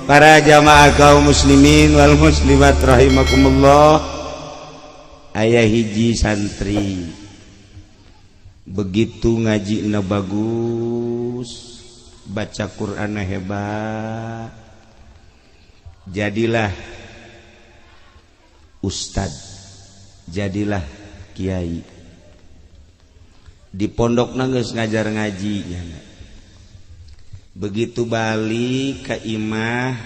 para jamaah kaum muslimin wal muslimat rahimakumullah. Aya hiji santri begitu ngajina bagus, baca Qur'ana hebat, jadilah ustad, jadilah kiai. Di pondokna geus ngajar ngaji nya. Begitu balik ke imah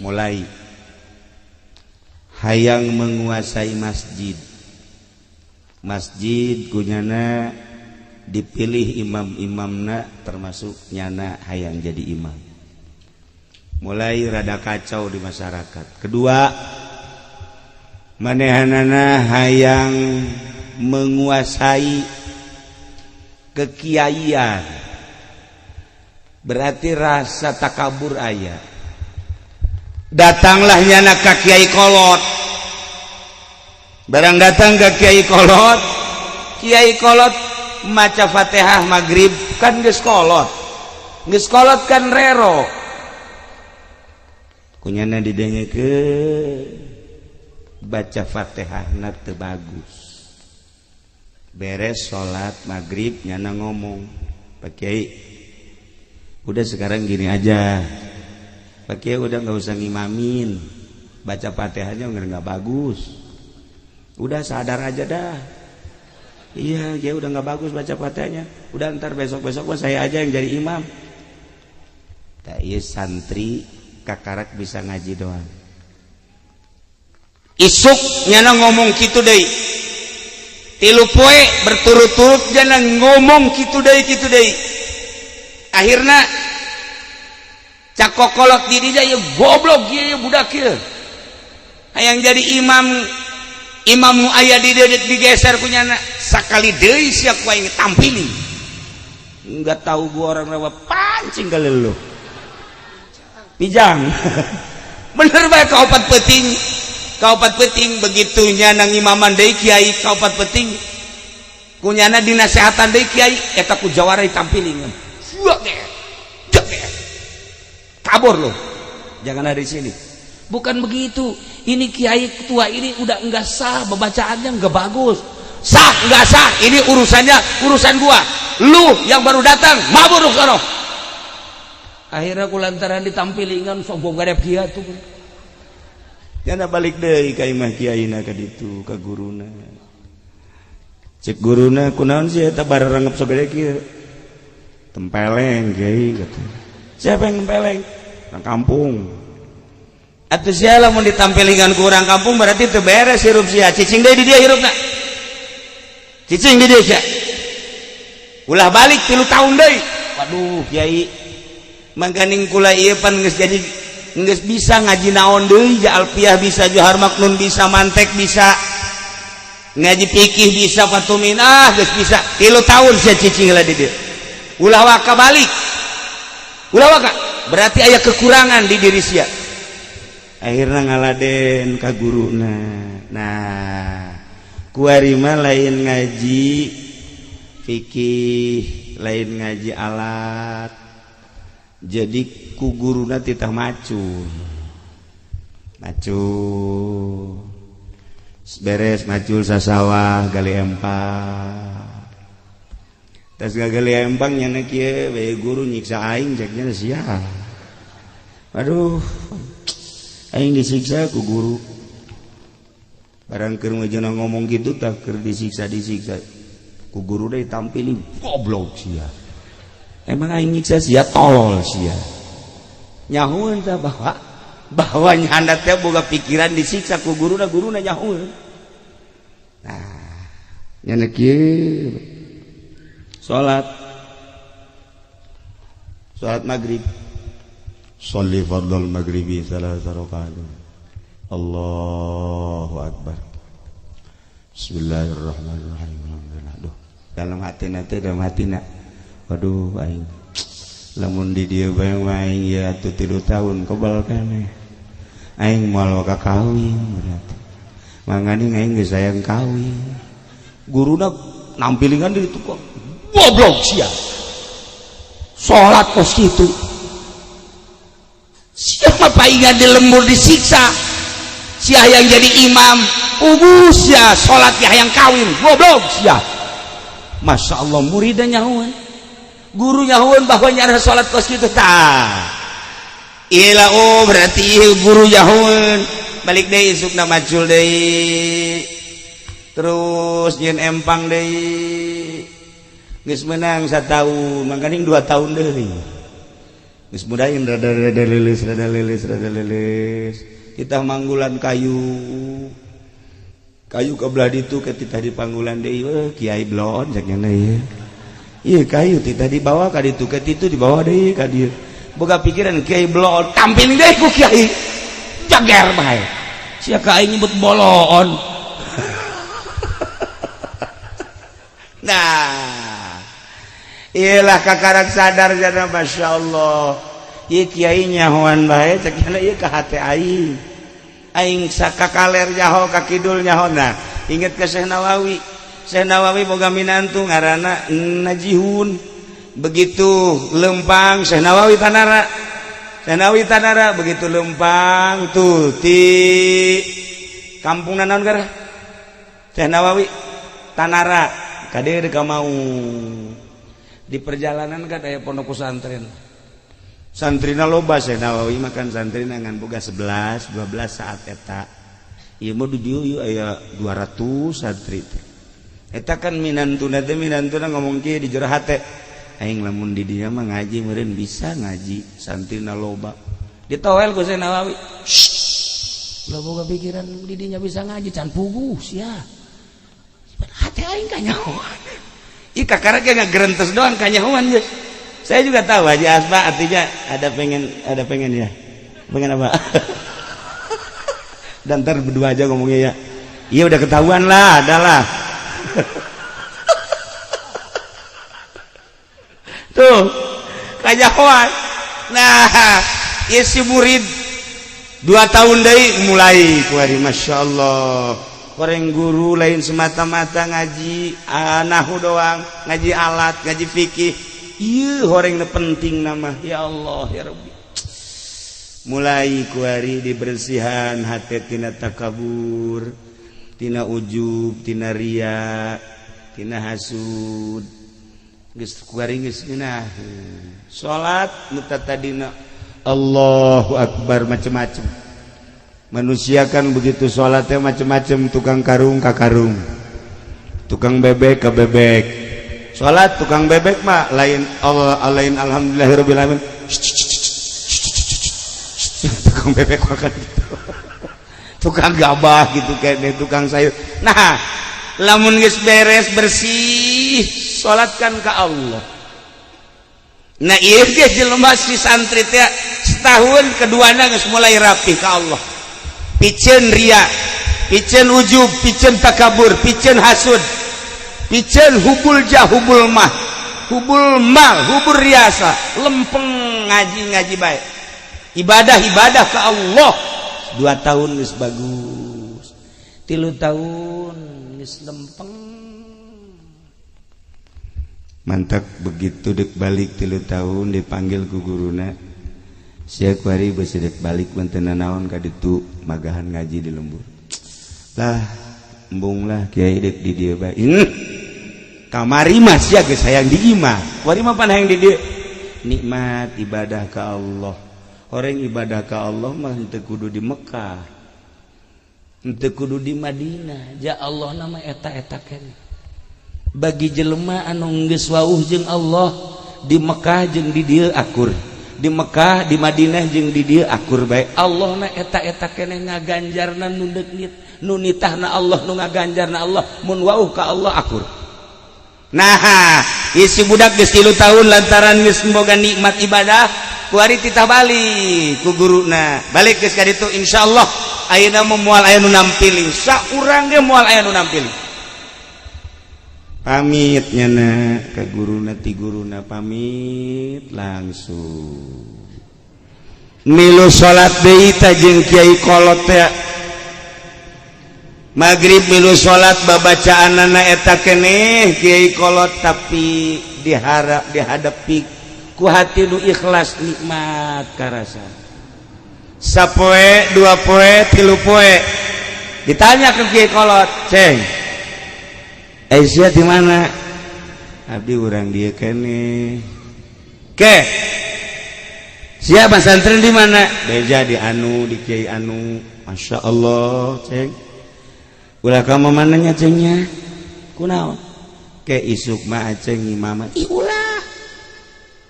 mulai hayang menguasai masjid. Masjid kunyana dipilih imam-imamna termasuk nyana hayang jadi imam. Mulai rada kacau di masyarakat. Kedua, manehanana hayang menguasai kekiaian. Berarti rasa takabur aya. Datanglah nyana ka kiai kolot. Barang datang ke kiai kolot maca Fatihah maghrib kan geus kolot. Geus kolot kan rero. Kunyana didengekeun baca Fatihahna teu bagus. Beres salat maghrib nyana ngomong, Pak Kiai, udah sekarang gini aja, Pak Kiai udah nggak usah ngimamin, baca Fatihahnya nggak bagus, udah sadar aja dah. Iya, Kiai udah nggak bagus baca Fatihahnya, udah ntar besok saya aja yang jadi imam. Tak iya santri kakarak bisa ngaji doang. Isuk nyana ngomong gitu deh, tilu poe berturut-turut nyana ngomong gitu deh. Akhirnya cakokolot diri dia ya goblok ya budak ya. Hayang jadi imam nu aya di digeser ku nyana sakali deui sia ku aing tampili. Enggak tahu gua orang rawa pancing kali lu. Pijang. Bener bae kaopat peuting begitu nyana ngimaman deui kiai kaopat peuting. Ku nyana dinasehatan deui kiai eta ku jawara ditampili. Kabur loh, jangan ada di sini. Bukan begitu. Ini kiai tua ini udah enggak sah, bacaannya enggak bagus. Sah enggak sah, ini urusan gua. Lu yang baru datang, mabur sono. Akhirnya ku lantaran ditampilingan sombong garep kiai tuh. Yana balik deui ka imah kiaina ka ditu ka guruna. Cek guruna kunaon sih eta bararengep sagede kieu. Tempeleng kiai kata. Siapa yang tempeleng? Orang kampung. Atuh sia lamun ditampilingan ku urang kampung berarti teu beres hirup sia. Cicing deui di dia hirupna. Cicing di dia sia. Ulah balik 3 tahun deui. Waduh kiai. Mangkaning kula ieu pan geus jadi geus bisa ngaji naon deui, ja alfiah bisa, johar maknun bisa, mantek bisa. Ngaji fikih bisa, fatumin geus bisa. 3 tahun sia cicing lah di dia. Ulah waka balik. Ulah waka berarti aya kekurangan di diri sia. Akhirna ngaladen ka guruna. Nah, kuari mah lain ngaji fikih, lain ngaji alat. Jadi ku guruna titah macul. Beres macul sasawah gali empang. Tas gagali empang nyana kieu bae guru nyiksa aing ceknya sia. Aduh. Aing disiksa ku guru. Barang keur ngeujeuna ngomong kitu tah keur disiksa. Ku guru deui tampili goblok sia. Emang aing nyiksa sia tolol sia. Nyahueun tah bahwa nyanda teh boga pikiran disiksa ku guruna nyahueun. Nah, nyana kieu Salat maghrib, sholli fardal maghribi salasa rakaat. Allahu akbar. Bismillahirrahmanirrahim. Aduh, dalam hatina. Waduh aing. Lamun di dieu bae aing ya atuh 3 tahun kebal keneh. Aing moal ka kawin berarti. Mangani aing geus sayang kawin. Guruna nampilingan di ditu kok goblok sia. Salat kos kitu. siapa paingan di lembur disiksa sia yang jadi imam ubus ya sholat ya yang kawin goblok sia. Masya Allah muridnya nyahuan guru nyahuan bahwa nyara sholat kos gitu tak iyalah. Oh berarti guru nyahuan balik deh isukna macul deh terus nyen empang deh geus menang 1 tahun mangkaning 2 tahun deh geus mudahin rada lilis kita manggulan kayu kebelah ditu ketika di panggulan deh kiai blon saknya ieu iya kayu tita dibawa ka ditu ketitu dibawa deh ka dieu boga pikiran kiai blon tampil deh ku kiai jager bae sia kiai nyebut bolon. Nah iyalah kakarak sadar jana Masya Allah ieu kiai nyahoan bae cek cenah ieu ka hate aing sakakaler nyaho ka kidul nyaho. Nah inget ke Syekh Nawawi boga minantu ngaranna Najihun begitu lempang Syekh Nawawi Tanara begitu lempang tuh di kampung naon gara Syekh Nawawi Tanara kade ka mau di perjalanan kan aya pondok pesantren santrina loba Syekh Nawawi makan santrina ngan boga 11 12 saat eta ieu mah di dieu aya 200 santri eta kan minantuna ngomong kieu di jero hate aing lamun di dieu mah ngaji meureun bisa ngaji santrina loba ditowel ku Syekh Nawawi ulah boga pikiran di dinya bisa ngaji can pugus ya hate aing kanyahoan ieu kakara ge ngagerentes doang kanyahoan geus. Saya juga tahu Haji Asma artinya ada pengen ya. Pengen apa? Dan ntar berdua aja ngomongnya ya. Iya udah ketahuan lah, adalah. Tuh, kajahoan. Nah, ya si murid 2 tahun dari mulai kuari Masya Allah. Orang guru lain semata-mata ngaji nahu doang, ngaji alat, ngaji fikih. Iya orang penting nama ya Allah ya Rabbi. Mulai kuari dibersihan hati tina takabur, tina ujub, tina ria, tina hasud. Geus kuari geus geunah. Salat mutatadina Allahu Akbar macam-macam. Manusia kan begitu salatnya macam-macam, tukang karung ka karung, tukang bebek ka bebek. Salat tukang bebek mah lain Allah lain alhamdulillahirabbil alamin. Tukang bebek makan gitu. Tukang gabah gitu kayak tukang sayur. Nah, lamun geus beres bersih salatkan ka Allah. Nah, ieu ge jelema si santri teh setahun keduana geus mulai rapi ka Allah. Piceun ria, piceun ujub, piceun takabur, piceun hasud. Piceun hubul hubul mal hubul riasa lempeng ngaji baik ibadah ke Allah 2 tahun geus bagus 3 tahun geus lempeng mantap begitu dek balik 3 tahun dipanggil ku guruna sia kuari beusi dek balik manten naon ka ditu magahan ngaji di lembur lah embung lah kiai dek di dieu bae kamari mah sia geus hayang di imah kuari mah pan hayang di dieu nikmat ibadah ka Allah. Orang ibadah ka Allah mah henteu kudu di Mekah, henteu kudu di Madinah, ja Allah nama eta-eta keneh. Bagi jelema anu geus wauh jeung Allah di Mekah jeung di dieu akur, di Mekah di Madinah jeung di dieu akur bae. Allah na eta-eta keneh ngaganjarna nu deuk nu nitahna Allah nu ngaganjarna Allah mun wauh ka Allah akur. Nah, isi budak geus 3 tahun lantaran geus boga nikmat ibadah, kuari titah balik ku guruna. Balik geus ka ditu insyaallah ayeuna moal aya nu nampili. Saurang ge moal aya nu nampili. Pamit nyana ka guruna ti guruna pamit langsung. Milu salat deui ta jeung Kiai Kolot teh. Maghrib milu salat babacaanana eta keneh Kiai Kolot tapi dihadapi ku hati nu ikhlas nikmat karasa sapoe, 2 poe, 3 poe. Ditanya ke Kiai Kolot, "Ceng, Aisyah di mana?" "Abdi urang dieu keneh." "Ke, siapa santri di mana?" "Beja di anu, di Kiai anu." "Masya Allah, Ceng." "Ulah kamu mananya Cengnya?" "Kunaon?" "Ke isuk mah Aceng imaman." "Ih ulah."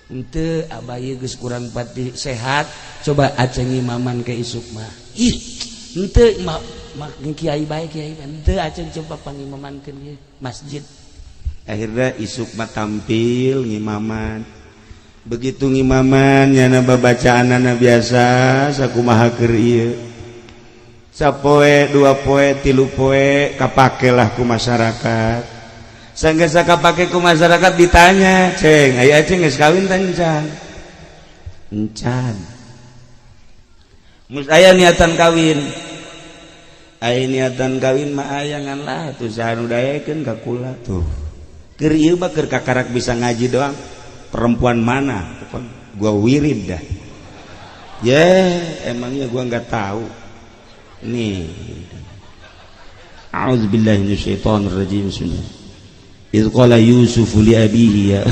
"Henteu abah ieu geus kurang pati sehat, coba Aceng imaman ke isuk mah." "Ih, henteu mak kiai bae kiai henteu Aceng coba pangimamankeun ieu masjid." Akhirnya isuk mah tampil ngimaman. Begitu ngimaman nyana babacaanana biasa sakumaha keur ieu. Sapoe, 2 poe, 3 poe kapakelah ku masyarakat. Sanggeus kapake ku masyarakat ditanya, "Ceng, aya Aceng geus kawin tah encan?" "Encan." "Mus aya niatan kawin?" "Aya niatan kawin mah aya ngan lah tuh saha nu daekeun ka kula tuh." Keur ieu mah keur kakarak bisa ngaji doang. Perempuan mana? Gua wirid dah. Emangnya gua enggak tahu. Nih. A'udzubillahi minasyaitonir rajim. Idz qala Yusuf li abihi ya.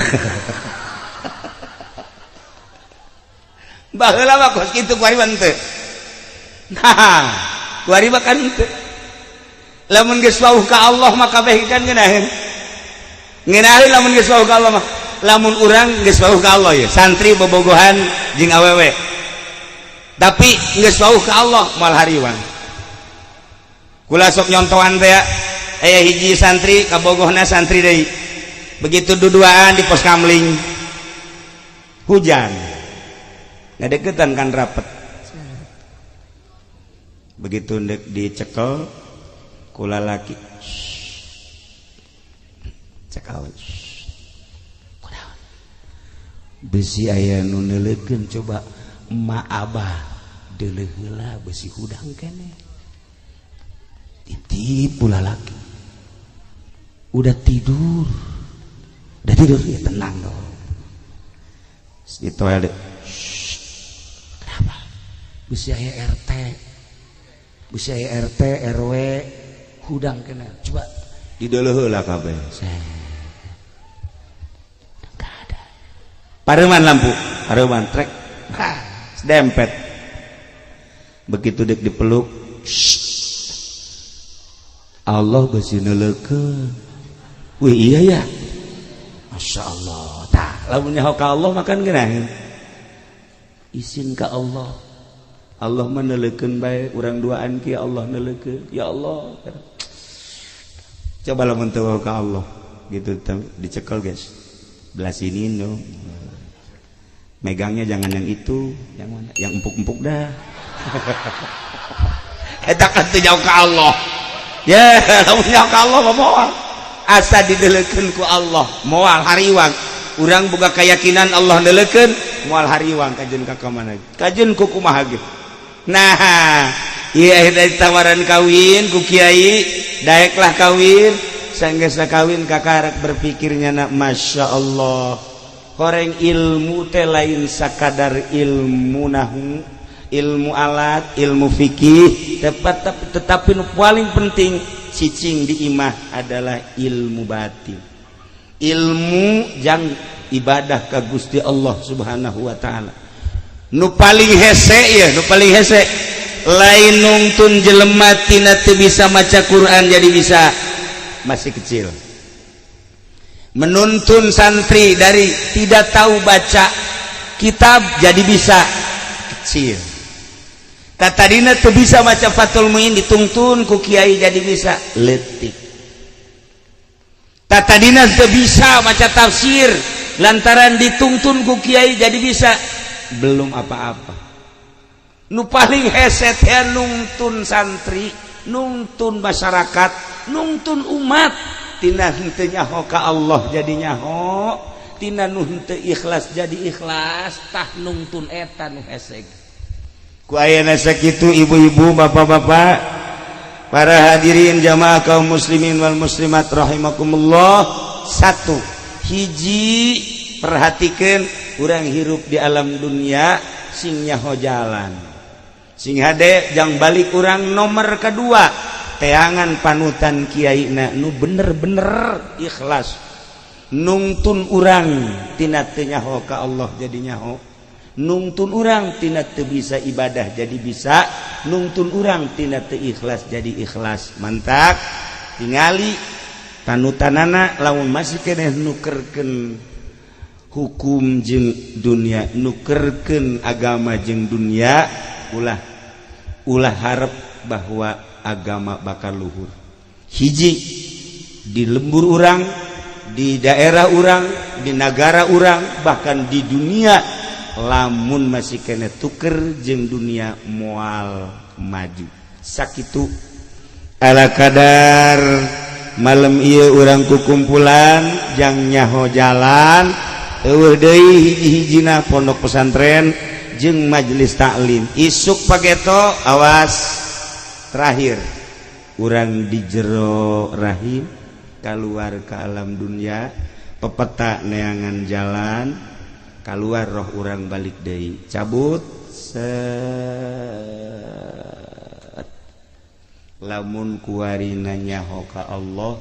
Baheula mah kos kitu kuari mah teu. Nah, kuari mah kan teu. Lamun geus wauh ka Allah mah kabeh kan ngeunaheun. Ngeunaheun lamun geus wauh ka Allah mah. Lamun urang geus wauh ka Allah ya, santri bobogohan jeung awewe. Tapi geus wauh ka Allah moal hariwang. Kula sok nyontohan teh aya hiji santri kabogohna santri deui. Begitu duduaan di pos kamling. Hujan. Ngadeukeutan kan rapet. Begitu ndek dicekel kula laki. Cekal. Besi aya nu neuleukeun coba emak abah deuleuh heula besi hudang keneh. Ditipu lalaki. Udah tidur ya tenang dong. Di toilet. Kenapa? Besi aya RT, besi aya RT RW hudang kena. Coba dideuleuh heula kabeh. Enggak ada. Pareuman lampu, pareuman trek. Dempet. Begitu dek dipeluk. Allah besi neuleukeun. Wih iya ya. Masya Allah. Tah, lamun nyaho ka Allah makan geunaheun. Izin ka Allah. Allah meneuleukeun bae urang duaan ki Allah neuleukeun. Ya Allah. Coba lamun teu ka Allah gitu dicekel guys. Belah sini dong. Megangnya jangan yang itu, yang mana? Yang empuk-empuk dah. Eta kan teu jauh ka Allah. Ya, lamun nyaho ka Allah moal. Asa dideuleukeun ku Allah, moal hariwang. Urang boga keyakinan Allah neuleukeun, moal hariwang kajeun ka mana? Kajeun ku kumaha ge. Nah, ieu akhirna tawaran kawin ku kiai, daeklah kawin, sanggeusna kawin kakarak berpikirnya na masya Allah. Horeng ilmu teh lain sakadar ilmu nahu, ilmu alat, ilmu fikih, tetapi nu paling penting cicing di imah adalah ilmu batin. Ilmu jang ibadah ka Gusti Allah Subhanahu wa taala. Nu paling hese ya, nu paling hese lain nungtun jelema tina teu bisa maca Quran jadi bisa masih kecil. Menuntun santri dari tidak tahu baca kitab jadi bisa kecil. Tadina teu bisa maca Fathul Muin ditungtun ku kiai jadi bisa leutik. Tadina teu bisa maca tafsir lantaran dituntun ku kiai jadi bisa belum apa-apa. Nu paling hese teh nungtun santri, nungtun masyarakat, nungtun umat. Tina henteu nyaho ka Allah jadi nyaho, tina nu henteu ikhlas jadi ikhlas, tah nungtun eta nu hese. Ku ayeuna sakitu ibu-ibu, bapak-bapak, para hadirin jamaah kaum muslimin wal muslimat rahimakumullah. Satu, hiji perhatikeun urang hirup di alam dunia sing nyaho jalan. sing hade jang balik urang nomor kedua teangan panutan kiaina nu bener-bener ikhlas nungtun urang tina teu nyaho ka Allah jadi nyaho nungtun urang tina teu bisa ibadah jadi bisa nungtun urang tina teu ikhlas jadi ikhlas mantap tingali panutanana lamun masih keneh nukerkeun hukum jeung dunia nukerkeun agama jeung dunia ulah harap bahwa agama bakal luhur hiji di lembur urang di daerah urang di negara urang bahkan di dunia lamun masih kena tuker jeung dunia moal maju sakitu ala kadar malam ieu urang kukumpulan jang nyaho jalan eueuh deui hiji-hijina pondok pesantren jeung majelis taklim isuk pageto awas terakhir urang di jero rahim keluar ke alam dunia pepeta neangan jalan keluar roh urang balik deui cabut set lamun kuarina nyaho ka Allah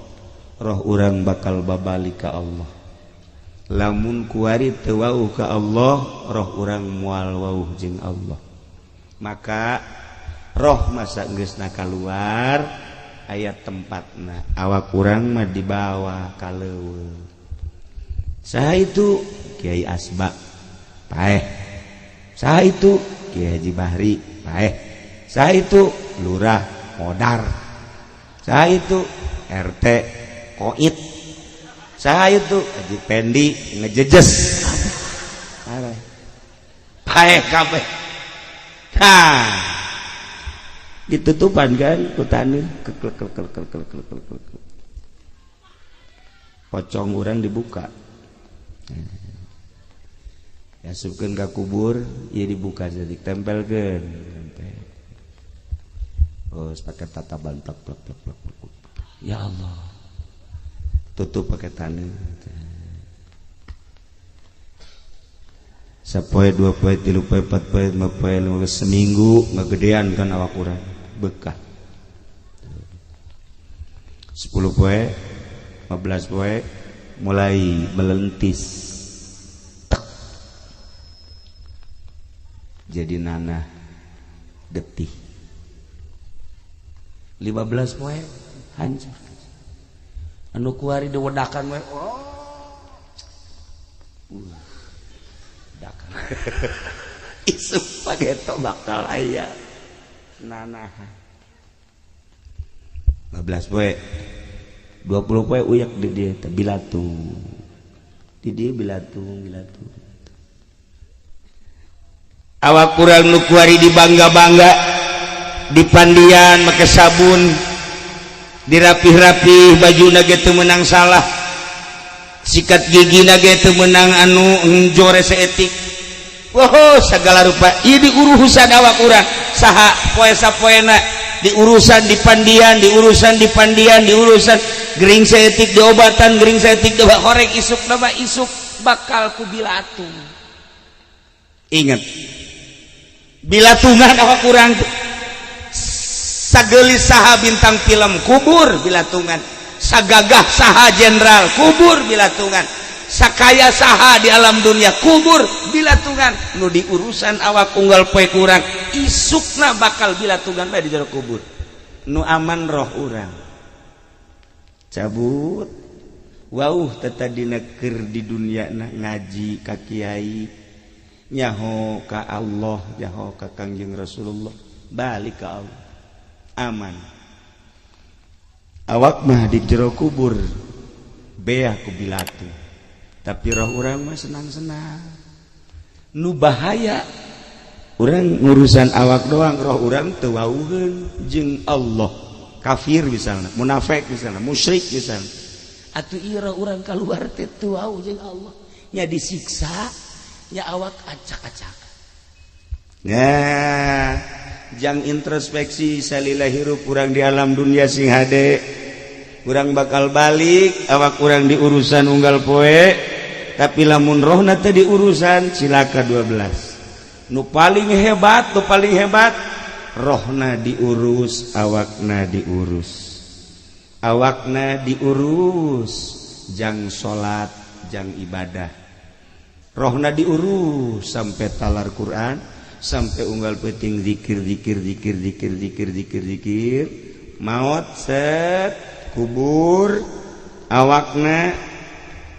roh urang bakal babalik ka Allah lamun kuari teu wauh ka Allah roh urang moal wauh jeung Allah maka roh masa geusna keluar aya tempatna awak urang mah dibawa ka leuweung saha itu Kiai Asba paeh saha itu Kiai Haji Bahri paeh saha itu Lurah Modar saha itu RT Koit saha itu Haji Pendi ngejejes paeh kabeh ditutupan kan kutani pocong urang dibuka yasupkeun ka kubur ieu dibuka jadi tempelkeun pakai tataban plak plak plak plak ya Allah tutup pakai tanah sapoe dua poe tilu poe empat poe lima poe seminggu ngagedean kan awak urang bekah 10 poe 15 poe mulai melentis tek jadi nanah getih 15 poe hancur anu kuari diwedakan we dakan isuk pageto bakal aya nanahan 15 poe 20 poe uyak di dia bilatung di dia bilatung awak kurang nu kuari dibangga-bangga dipandian make sabun dirapih-rapih bajuna ge teu meunang salah sikat gigina ge teu meunang anu njore seetik woh segala rupa ieu diurusan awak urang saha poe sapoena diurusan dipandian diurusan gering seetik diobatan gering seetik coba korek isuk nama isuk bakal ku bilatung ingat bilatungan awak urang sagelis saha bintang film kubur bilatungan sagagah saha jenderal kubur bilatungan sakaya saha di alam dunia kubur bilatungan nu di urusan awak unggal poe kurang isukna bakal bilatungan bae di jero kubur nu aman roh urang cabut wauh tatadina keur di dunia na ngaji ka kiai nyaho ka Allah nyaho ka Kangjeng Rasulullah balik ka Allah aman awak mah di jero kubur beah ku bilatu tapi roh urang mah senang-senang nu bahaya urang ngurusan awak doang roh urang teu wauheun jeung Allah kafir misalnya munafik misalnya musyrik misalnya atuh ieu roh urang kaluar teh teu wauh jeung Allah nya disiksa nya awak acak-acak nah jang introspeksi salila hirup urang di alam dunia sing hade urang bakal balik awak urang di urusan unggal poe tapi lamun rohna teh di urusan cilaka 12 nu paling hebat rohna diurus, awakna diurus, jang salat, jang ibadah. Rohna diurus sampai talar Quran, sampai unggal penting zikir. Maut set kubur, awakna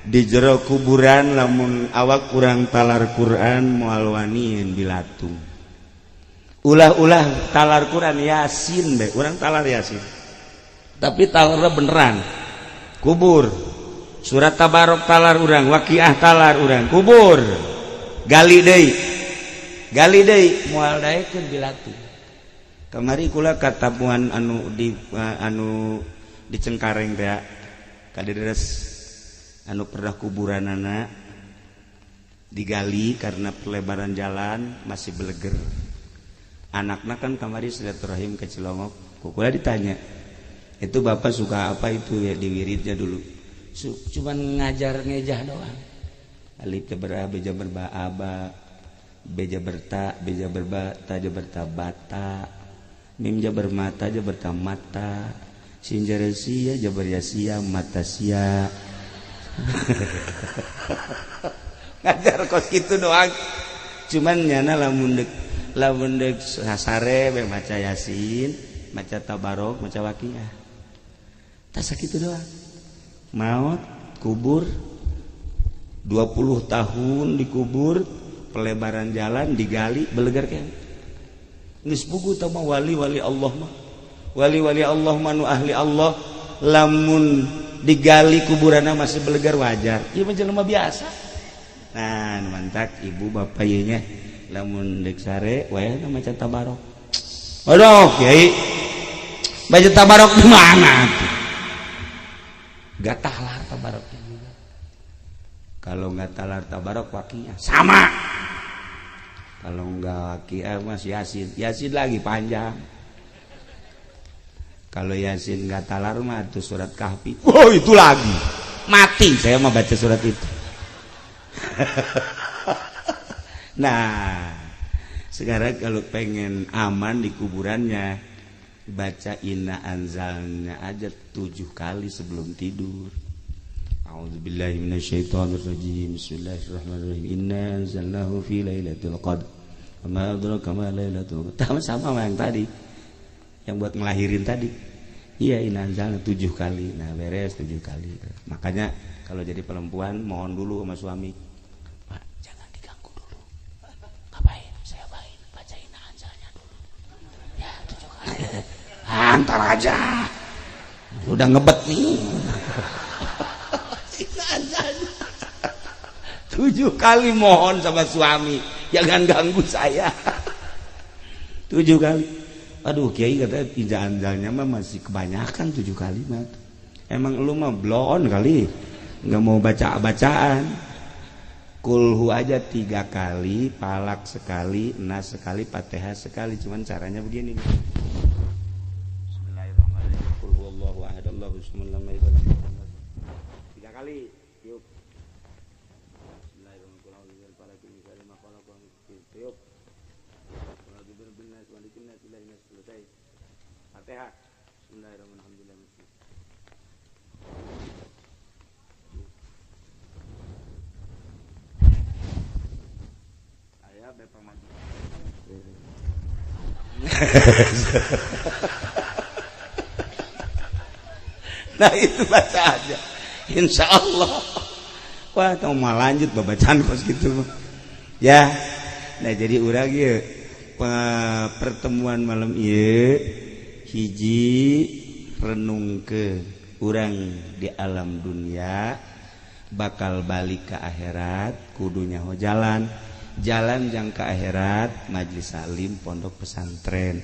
di jero kuburan, lamun awak kurang talar Quran moal waniin bilatung. Ulah talar Quran Yasin be, urang talar Yasin. Tapi talarna beneran. Kubur. Surat Tabarok talar urang, Waqiah talar urang, kubur. Gali deui moal daekeun bilatung. Kamari kula katapuan anu di Cengkareng teh kadireres anu pernah kuburanana digali karena pelebaran jalan masih beleger. Anakna kan kamari silaturahim ke Cilongok. Kukula ditanya, itu bapak suka apa itu ya di wiridnya dulu? Cuman ngajar ngejah doang. Alif jabar a, beja berba aba, beja berta, beja berba, ta jabar bata, mim jabar mata, jabar mata, sin jaresia, jabar yasia, mata sia. Ngajar kos gitu doang. Cuman nyana lamun deuk sasare be maca Yasin, maca Tabarok, maca Waqiah. Tas sakitu doang. Maut, kubur 20 tahun dikubur, pelebaran jalan digali, belegar kan. Geus puguh tah mah wali-wali Allah mah. Wali-wali Allah manu ahli Allah, lamun digali kuburanna masih belegar wajar. Ieu mah jelema biasa. Nah, mantak ibu bapak ieu nya lamun deuk sare wae maca Tabarok. Aduh, Kiai. Baca Tabarok di mana tuh? Gak talar Tabaroknya juga. Kalau enggak talar Tabarok Waqiah sama. Kalau enggak Waqiah mas Yasin. Yasin lagi panjang. Kalau Yasin nggak talar mah itu surat Kahfi. Oh itu lagi mati saya mah baca surat itu. Nah sekarang kalau pengen aman di kuburannya, baca inna anzalnya aja 7 kali sebelum tidur. A'udzubillahi minasyaitonirrajim. Bismillahirrahmanirrahim. Inna anzalnahu fi lailatul qadr. Wa adraka ma lailatul qadr. Sama yang tadi. Yang buat ngelahirin tadi. Iya inanzalna 7 kali. Nah beres 7 kali. Makanya kalau jadi perempuan mohon dulu sama suami, Pak jangan diganggu dulu. Ngapain? Saya baca inanzalnya dulu. Ya 7 kali. Antar aja. Udah ngebet nih. Inanzalnya 7 kali mohon sama suami, jangan ganggu saya. 7 kali. Aduh Kiai kata inanzalnya mah masih kebanyakan 7 kalimat. Emang lu mah blon kali, nggak mau bacaan. Kulhu aja 3 kali, palak sekali, nas sekali, fatihah sekali. Cuman caranya begini. Bismillahirrahmanirrahim. Qul huwallahu ahad, Allahus samad, lam yalid walam yulad. 3 kali. Yuk. Bismillahirrahmanirrahim. Fatihah. Bismillahirrahmanirrahim. Saya Bapak Maju. Nah itu baca aja. Insya Allah. Wah, mau lanjut bacaan kos gitu. Ya. Nah jadi urang ieu pertemuan malam ieu hiji renung ke urang di alam dunia bakal balik ke akhirat kudunya jalan jang ke akhirat majlis salim pondok pesantren.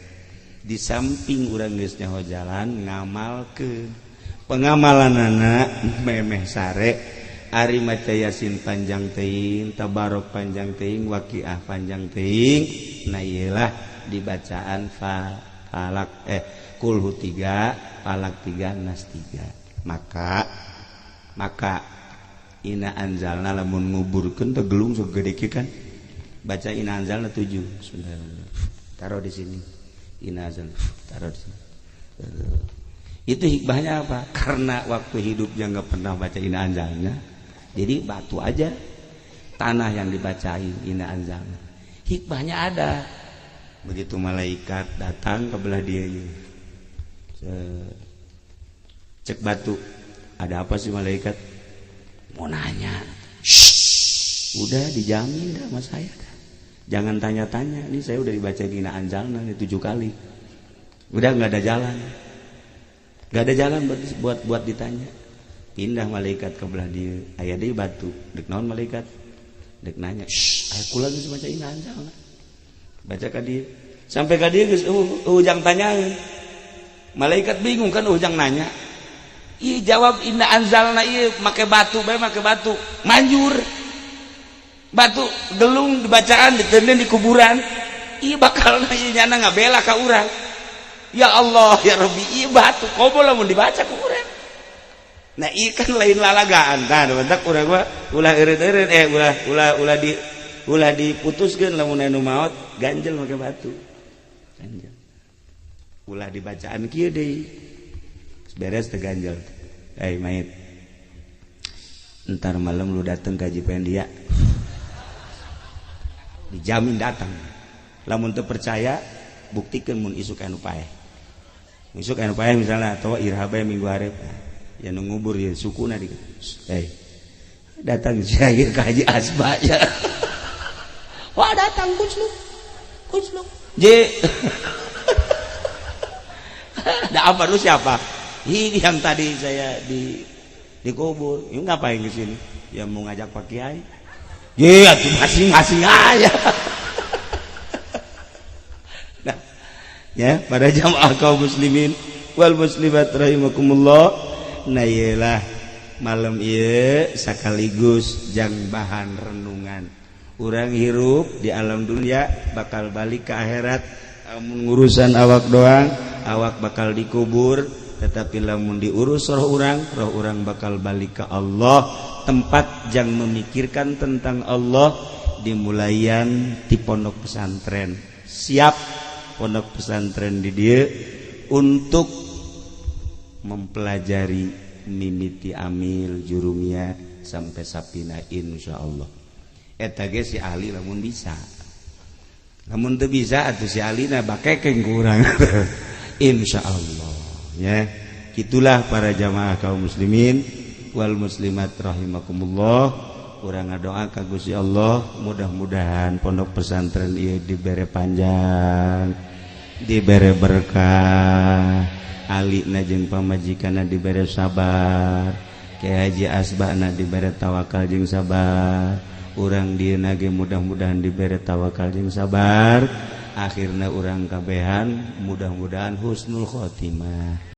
Di samping urang geus nyaho jalan ngamal ke pengamalan anak memeh sare ari maca Yasin panjang teuing, Tabarok panjang teuing, Waqiah panjang teuing. Nah iyalah dibacaan falak kulhu 3, falak 3, nas 3. Maka ina anzalna lamun nguburkeun teh gelung sok gede kieu kan. Baca ina anzalna 7. Bismillahirrahmanirrahim. Taruh di sini. Inna anzalna taruh di sini. Itu hikmahnya apa? Karena waktu hidupnya nggak pernah baca inna anzalna, jadi batu aja tanah yang dibacain inna anzalna. Hikmahnya ada. Begitu malaikat datang ke belah dia, cek batu, ada apa sih malaikat? Mau nanya. Shhh, udah dijamin dah sama saya dah. Jangan tanya-tanya, ini saya udah dibaca inna anzalna 7 kali. Udah nggak ada jalan. Gak ada jalan buat ditanya. Pindah malaikat ke belah dia, aya deui batu. Dek naon malaikat? Dek nanya, "Shh, aya kula geus baca inna anzalna." Baca ka dia. Sampai ka dia geus ujang tanyaeun. Malaikat bingung kan ujang nanya. Ieu jawab inna anzalna ieu make batu bae make batu. Manjur. Batu gelung dibacaan diteuneun di kuburan. Ieu bakal ieu nyana ngabela ka urang. Ya Allah ya Rabbi, iya batu kobo lamun dibaca ku urang. Nah iya kan lain lalagaan. Nah bentak urang mah ulah eureun-eureun ulah diputuskeun lamun anu maot ganjel make batu. Ganjel. Ulah dibacaan kieu deui. Beres teh ganjel. Mayit. Entar malam lu datang ke Haji Pendia. Dijamin datang. Lamun teu percaya buktikeun mun isuk anu paeh. Isuk anu paeh misalnya atau irhabe minggu hareup ya nu ngubur ya sukuna di datang syahir ka Haji Asba ya. Wah datang kucluk je. Ada apa lu siapa? Ini yang tadi saya dikubur. Ini ngapain ke sini? Ya mau ngajak Pak Kiai. Ye atuh masing-masing aja. Ya, pada jamaah kaum muslimin wal muslimat rahimakumullah. Nah iyalah malam ieu sakaligus jang bahan renungan. Urang hirup di alam dunia bakal balik ke akhirat. Amun ngurusan awak doang, awak bakal dikubur, tetapi lamun diurus roh urang bakal balik ke Allah. Tempat jang memikirkan tentang Allah dimulayan di pondok pesantren. Siap pondok pesantren di dia untuk mempelajari mimiti amil jurumia sampai sapina insyaallah. Eta ge si ahli lamun bisa. Lamun teu bisa atuh si ahlina bakekeng ku urang. Insyaallah ya. Itulah para jamaah kaum muslimin wal muslimat rahimakumullah. Urang ngadoa ka Gusti Allah mudah-mudahan pondok pesantren ieu dibere panjang, dibere berkah, alina jeung pamajikanna dibere sabar, Kyai Haji Asbana dibere tawakal jeung sabar, urang dieuna ge mudah-mudahan dibere tawakal jeung sabar, akhirna urang kabehan mudah-mudahan husnul khotimah.